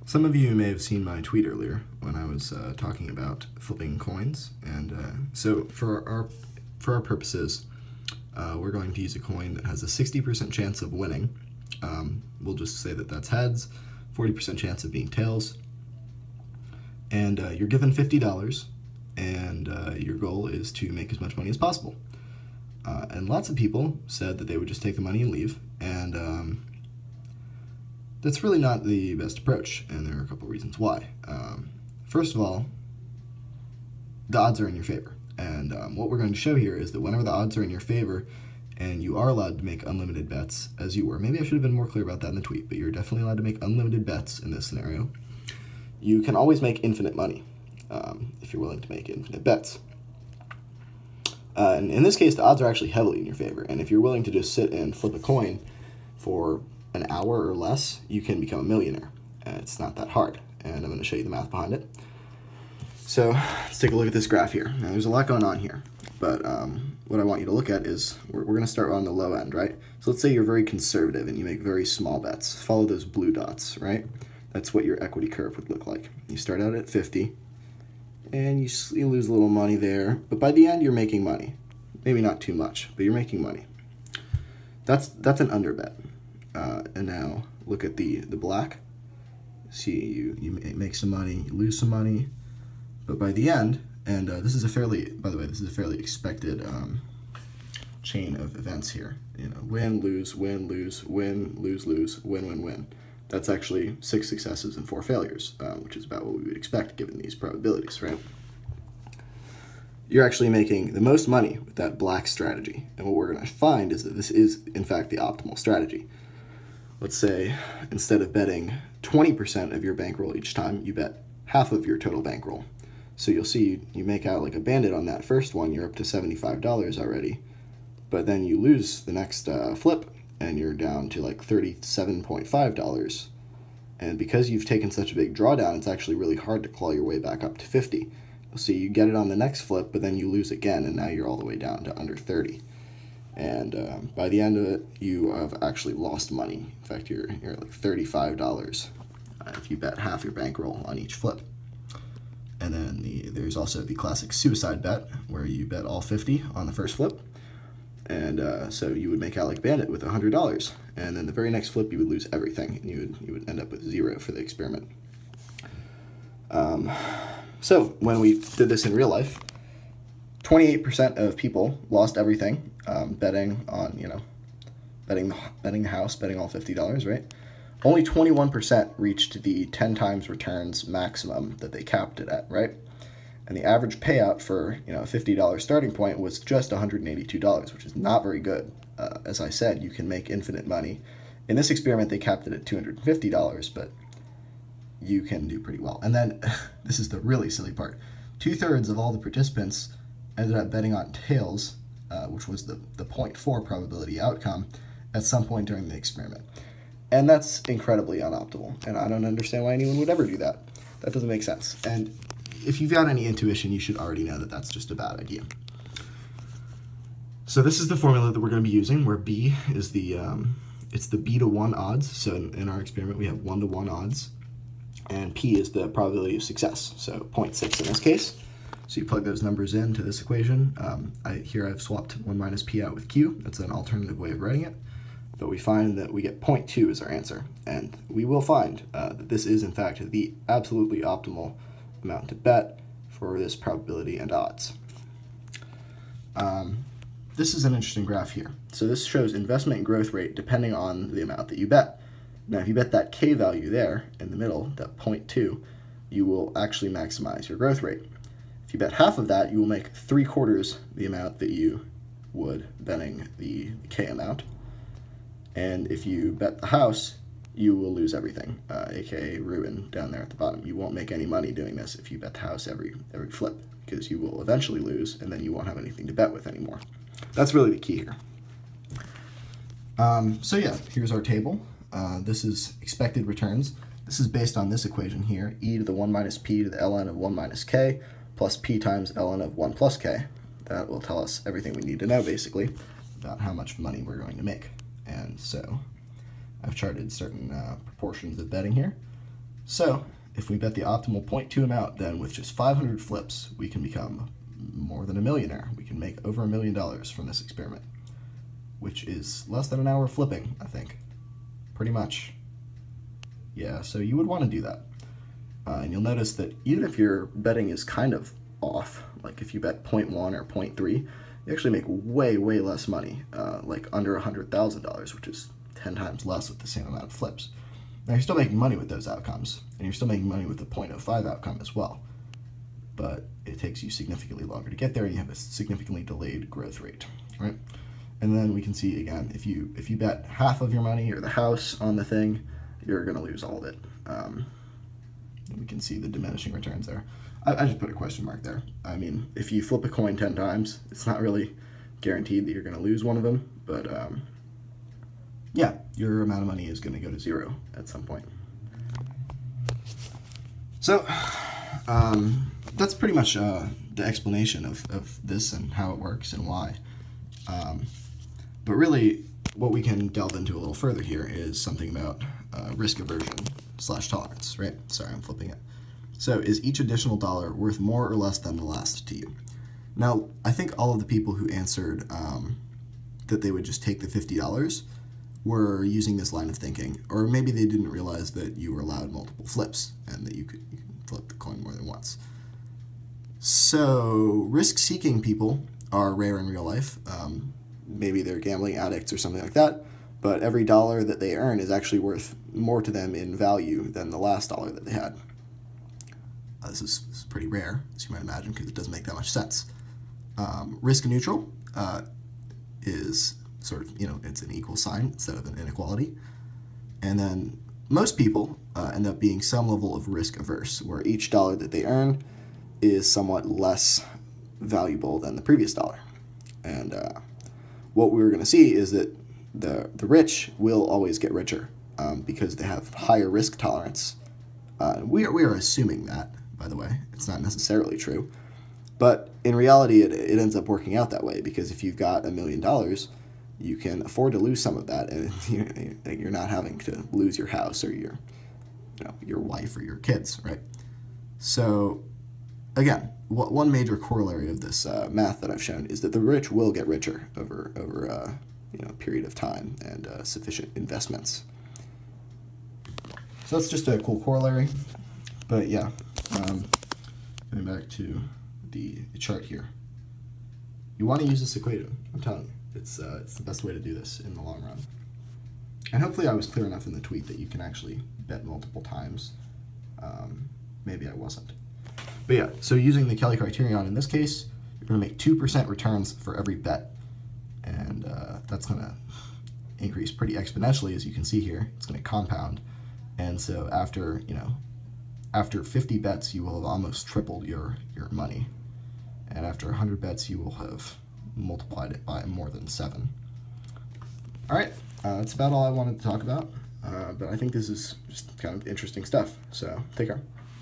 Some of you may have seen my tweet earlier when I was talking about flipping coins, and so for our purposes, we're going to use a coin that has a 60% chance of winning. We'll just say that that's heads, 40% chance of being tails, and you're given $50, and your goal is to make as much money as possible. And lots of people said that they would just take the money and leave, and that's really not the best approach, and there are a couple reasons why. First of all, the odds are in your favor, and what we're going to show here is that whenever the odds are in your favor and you are allowed to make unlimited bets, as you were, maybe I should have been more clear about that in the tweet, but you're definitely allowed to make unlimited bets in this scenario, you can always make infinite money if you're willing to make infinite bets. And in this case, the odds are actually heavily in your favor, and if you're willing to just sit and flip a coin for an hour or less, you can become a millionaire. It's not that hard, and I'm going to show you the math behind it. So let's take a look at this graph here. Now there's a lot going on here, but what I want you to look at is we're going to start on the low end, right? So let's say you're very conservative and you make very small bets. Follow those blue dots, right? That's what your equity curve would look like. You start out at 50, and you lose a little money there, but by the end you're making money. Maybe not too much, but you're making money. That's an under bet. And now look at the black. See, you make some money, you lose some money, but by the end, and this is a fairly, by the way, this is a fairly expected chain of events here. You know, win, lose, win, lose, win, lose, lose, win, win, win. That's actually 6 successes and 4 failures, which is about what we would expect given these probabilities, right? You're actually making the most money with that black strategy, and what we're going to find is that this is, in fact, the optimal strategy. Let's say instead of betting 20% of your bankroll each time, you bet half of your total bankroll. So you'll see you make out like a bandit on that first one, you're up to $75 already, but then you lose the next flip and you're down to like $37.5. And because you've taken such a big drawdown, it's actually really hard to claw your way back up to 50. You'll see you get it on the next flip, but then you lose again, and now you're all the way down to under 30. And by the end of it, you have actually lost money. In fact, you're at like $35 if you bet half your bankroll on each flip. And then there's also the classic suicide bet, where you bet all 50 on the first flip. And so you would make out like a bandit with $100. And then the very next flip, you would lose everything, and you would end up with 0 for the experiment. So when we did this in real life, 28% of people lost everything, betting on, betting the house, betting all $50, right? Only 21% reached the 10 times returns maximum that they capped it at, right? And the average payout for, a $50 starting point was just $182, which is not very good. As I said, you can make infinite money. In this experiment, they capped it at $250, but you can do pretty well. And then, this is the really silly part, 2/3 of all the participants ended up betting on tails, which was the 0.4 probability outcome, at some point during the experiment. And that's incredibly unoptimal, and I don't understand why anyone would ever do that. That doesn't make sense. And if you've got any intuition, you should already know that that's just a bad idea. So this is the formula that we're going to be using, where B is it's the B to 1 odds. So in our experiment, we have 1 to 1 odds, and P is the probability of success, so 0.6 in this case. So you plug those numbers into this equation. Here I've swapped 1 minus P out with Q. That's an alternative way of writing it. But we find that we get 0.2 as our answer. And we will find that this is, in fact, the absolutely optimal amount to bet for this probability and odds. This is an interesting graph here. So this shows investment and growth rate depending on the amount that you bet. Now, if you bet that K value there in the middle, that 0.2, you will actually maximize your growth rate. If you bet half of that, you will make 3/4 the amount that you would betting the K amount. And if you bet the house, you will lose everything, aka ruin down there at the bottom. You won't make any money doing this if you bet the house every flip, because you will eventually lose, and then you won't have anything to bet with anymore. That's really the key here. So yeah, here's our table. This is expected returns. This is based on this equation here, e to the 1 minus p to the ln of 1 minus k, plus p times ln of 1 plus k. That will tell us everything we need to know, basically, about how much money we're going to make. And so I've charted certain proportions of betting here. So if we bet the optimal 0.2 amount, then with just 500 flips, we can become more than a millionaire. We can make over $1 million from this experiment, which is less than an hour of flipping, I think. Pretty much. Yeah, so you would want to do that. And you'll notice that even if your betting is kind of off, like if you bet 0.1 or 0.3, you actually make way, way less money, like under $100,000, which is 10 times less with the same amount of flips. Now you're still making money with those outcomes, and you're still making money with the 0.05 outcome as well. But it takes you significantly longer to get there, and you have a significantly delayed growth rate, right? And then we can see again, if you bet half of your money or the house on the thing, you're going to lose all of it. We can see the diminishing returns there. I just put a question mark there. I mean, if you flip a coin 10 times, it's not really guaranteed that you're going to lose one of them, but yeah, your amount of money is going to go to zero at some point. So that's pretty much the explanation of this and how it works and why. But really, what we can delve into a little further here is something about risk aversion / tolerance, right? Sorry, I'm flipping it. So is each additional dollar worth more or less than the last to you? Now, I think all of the people who answered that they would just take the $50 were using this line of thinking, or maybe they didn't realize that you were allowed multiple flips and that you can flip the coin more than once. So risk-seeking people are rare in real life. Maybe they're gambling addicts or something like that, but every dollar that they earn is actually worth more to them in value than the last dollar that they had. This is pretty rare, as you might imagine, because it doesn't make that much sense. Risk neutral is sort of, it's an equal sign instead of an inequality. And then most people end up being some level of risk averse, where each dollar that they earn is somewhat less valuable than the previous dollar. And what we're going to see is that the rich will always get richer because they have higher risk tolerance. We are assuming that, by the way. It's not necessarily true. But in reality, it ends up working out that way, because if you've got $1 million, you can afford to lose some of that, and you're not having to lose your house or your wife or your kids, right? So, again, one major corollary of this math that I've shown is that the rich will get richer over a period of time and sufficient investments. So that's just a cool corollary. But yeah, going back to the chart here. You want to use this equation. I'm telling you, it's the best way to do this in the long run. And hopefully I was clear enough in the tweet that you can actually bet multiple times. Maybe I wasn't. But yeah, so using the Kelly criterion in this case, you're going to make 2% returns for every bet. And that's going to increase pretty exponentially, as you can see here. It's going to compound. And so after 50 bets, you will have almost tripled your money. And after 100 bets, you will have multiplied it by more than 7. All right, that's about all I wanted to talk about. But I think this is just kind of interesting stuff. So take care.